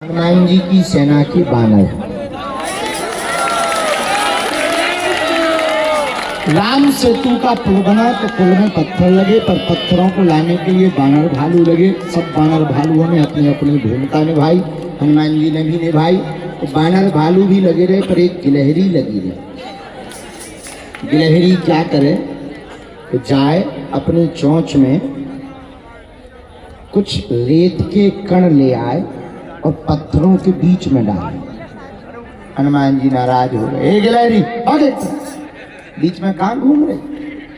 हनुमान जी की सेना के बानर। राम सेतु का पुल बना तो पुल में पत्थर लगे, पर पत्थरों को लाने के लिए बानर भालू लगे। सब बानर भालुओं ने अपनी अपनी भूमिका निभाई, हनुमान जी ने भी निभाई। तो बानर भालू भी लगे रहे, पर एक गिलहरी लगी रही। गिलहरी क्या करे तो जाए अपनी चोंच में कुछ रेत के कण ले आए और पत्थरों के बीच में डाले। हनुमान जी नाराज हो गए, ए गिलहरी भागे, बीच में कहाँ घूम रहे,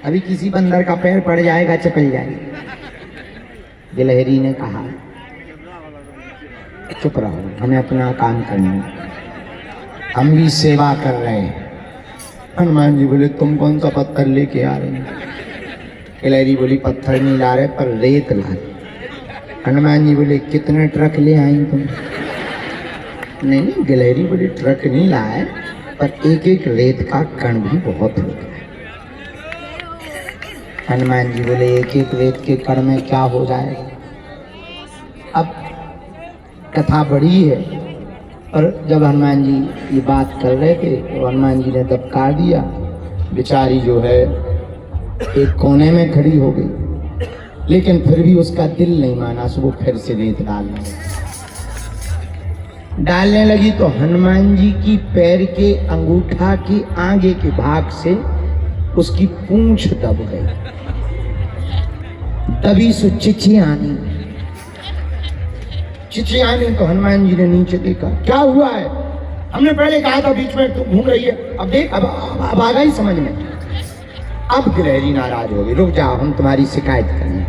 अभी किसी बंदर का पैर पड़ जाएगा, चपल जाएगी। गिलहरी ने कहा चुप रहो, हमें अपना काम करना है, हम भी सेवा कर रहे हैं। हनुमान जी बोले तुम कौन सा पत्थर लेके आ रहे हैं? गिलहरी बोली पत्थर नहीं ला रहे, पर रेत ला रहे। हनुमान जी बोले कितने ट्रक ले आई तुम? नहीं, गिलहरी बोली ट्रक नहीं लाए, पर एक एक रेत का कण भी बहुत होता है। हनुमान जी बोले एक एक रेत के कण में क्या हो जाएगा? अब कथा बड़ी है, पर जब हनुमान जी ये बात कर रहे थे तो हनुमान जी ने दबका दिया। बेचारी जो है एक कोने में खड़ी हो गई, लेकिन फिर भी उसका दिल नहीं माना, सो वो फिर से रेत डालने लगी। तो हनुमान जी की पैर के अंगूठा के आगे के भाग से उसकी पूंछ दब गई। दबी सो चिचियानी तो हनुमान जी ने नीचे देखा, क्या हुआ है? हमने पहले कहा था बीच में तू घूम रही है, अब देख अब आ गई समझ में। अब गिलहरी नाराज हो गई, रुक जाओ, हम तुम्हारी शिकायत करेंगे।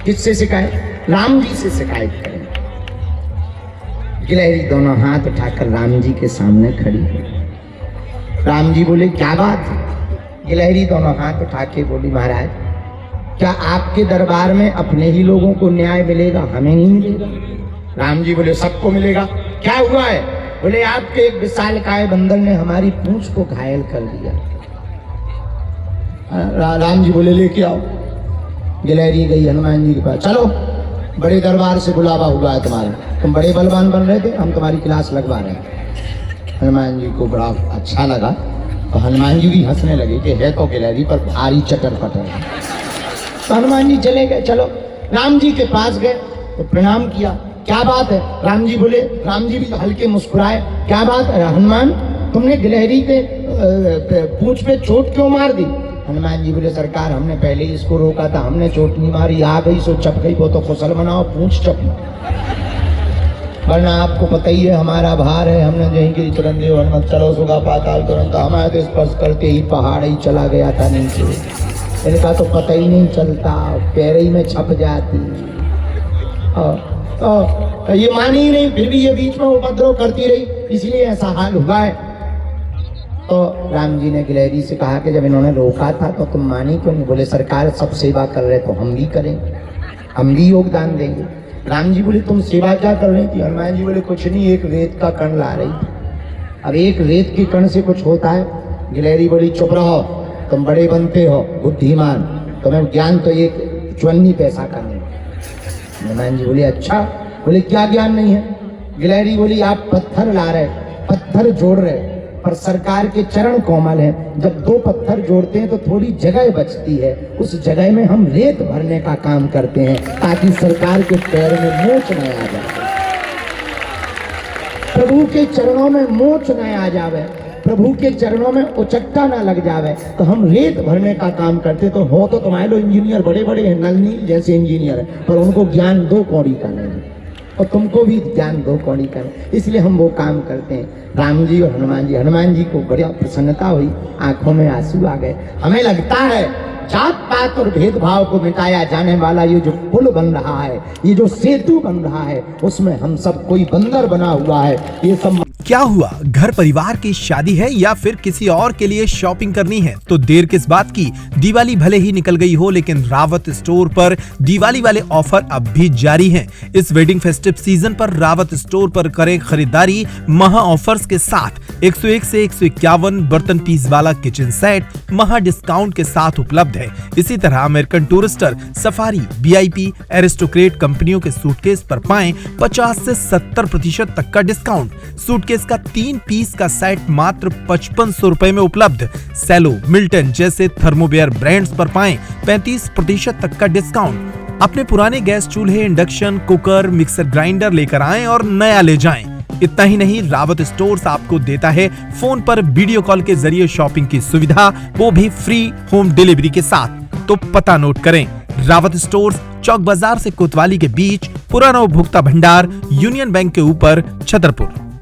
किससे शिकायत? राम जी से शिकायत करें। गिलहरी दोनों हाथ उठाकर राम जी के सामने खड़ी हुई। राम जी बोले क्या बात है? गिलहरी दोनों हाथ उठा के बोली महाराज, क्या आपके दरबार में अपने ही लोगों को न्याय मिलेगा, हमें नहीं मिलेगा? राम जी बोले सबको मिलेगा। क्या हुआ है? बोले आपके एक विशालकाय बंदर ने हमारी पूंछ को घायल कर दिया। राम जी बोले लेके आओ। गिलहरी गई हनुमान जी के पास, चलो बड़े दरबार से बुलावा हुआ है तुम्हारा, तुम बड़े बलवान बन रहे थे, हम तुम्हारी क्लास लगवा रहे हैं। हनुमान जी को बड़ा अच्छा लगा, तो हनुमान जी भी हंसने लगे कि है तो गिलहरी पर भारी चटर पटर। तो हनुमान जी चले गए। चलो राम जी के पास गए तो प्रणाम किया, क्या बात है? राम जी बोले, राम जी भी हल्के मुस्कुराए, क्या बात है हनुमान, तुमने गिलहरी के पूंछ पे चोट क्यों मार दी? हनुमान जी बोले सरकार हमने पहले ही इसको रोका था, हमने चोट नहीं मारी, आ गई सो चप गई, वो तो कुशल बनाओ, पूंछ चप, वरना आपको पता ही है हमारा भार है, हमने जहीं की तुरंत हनुमत चलो सुगा पाताल तुरंत, हमारे तो स्पर्श करते ही पहाड़ ही चला गया था नीचे, इनका तो पता ही नहीं चलता, पैर ही में छप जाती। ये मानी ही नहीं, फिर भी ये बीच में उपद्रव करती रही, इसलिए ऐसा हाल हुआ है। तो राम जी ने गिलहरी से कहा कि जब इन्होंने रोका था तो तुम मानी क्यों नहीं? बोले सरकार सब सेवा कर रहे तो हम भी करेंगे, हम भी योगदान देंगे। राम जी बोले तुम सेवा क्या कर रही थी? हनुमान जी बोले कुछ नहीं, एक रेत का कण ला रही थी। अब एक रेत के कण से कुछ होता है? गिलहरी बोली चुप रहो, तुम बड़े बनते हो बुद्धिमान, तुम्हें ज्ञान तो एक चवन्नी पैसा का नहीं। हनुमान जी बोले अच्छा, बोले क्या ज्ञान नहीं है? गिलहरी बोली आप पत्थर ला रहे, पत्थर जोड़ रहे, पर सरकार के चरण कोमल हैं, जब दो पत्थर जोड़ते हैं तो थोड़ी जगह बचती है, उस जगह में हम रेत भरने का काम करते हैं ताकि सरकार के पैर में मोच न आ जाए, प्रभु के चरणों में मोच न आ जावे, प्रभु के चरणों में उचट्टा ना लग जावे, तो हम रेत भरने का काम करते। तो हो तो तुम्हारे लोग इंजीनियर बड़े बड़े हैं, नलनी जैसे इंजीनियर है, पर उनको ज्ञान दो कौड़ी का नहीं है, और तुमको भी ज्ञान दो कौड़ी का नहीं, इसलिए हम वो काम करते हैं। राम जी और हनुमान जी को बड़ी प्रसन्नता हुई, आंखों में आंसू आ गए। हमें लगता है जात पात और भेदभाव को मिटाया जाने वाला ये जो पुल बन रहा है, ये जो सेतु बन रहा है, उसमें हम सब कोई बंदर बना हुआ है, ये सब क्या हुआ, घर परिवार की शादी है या फिर किसी और के लिए शॉपिंग करनी है तो देर किस बात की। दिवाली भले ही निकल गई हो लेकिन रावत स्टोर पर दिवाली वाले ऑफर अब भी जारी हैं। इस वेडिंग फेस्टिव सीजन पर रावत स्टोर पर करें खरीदारी महा ऑफर्स के साथ। 101 से 151 बर्तन पीस वाला किचन सेट महा डिस्काउंट के साथ उपलब्ध है। इसी तरह American Tourister, Safari, VIP, Aristocrat कंपनियों के सूटकेस पर पाएं 50 से 70% तक का डिस्काउंट। सूटकेस का 3 पीस का सेट मात्र 5500 रुपए में उपलब्ध। सेलो, मिल्टन जैसे थर्मोवेयर ब्रांड्स पर पाएं 35% तक का डिस्काउंट। अपने पुराने गैस चूल्हे, इंडक्शन कुकर, मिक्सर ग्राइंडर लेकर आएं और नया ले जाएं। इतना ही नहीं, रावत स्टोर्स आपको देता है फोन पर वीडियो कॉल के जरिए शॉपिंग की सुविधा, वो भी फ्री होम डिलीवरी के साथ। तो पता नोट करें, रावत स्टोर्स, चौक बाजार से कोतवाली के बीच, पुराना उपभोक्ता भंडार, यूनियन बैंक के ऊपर, छतरपुर।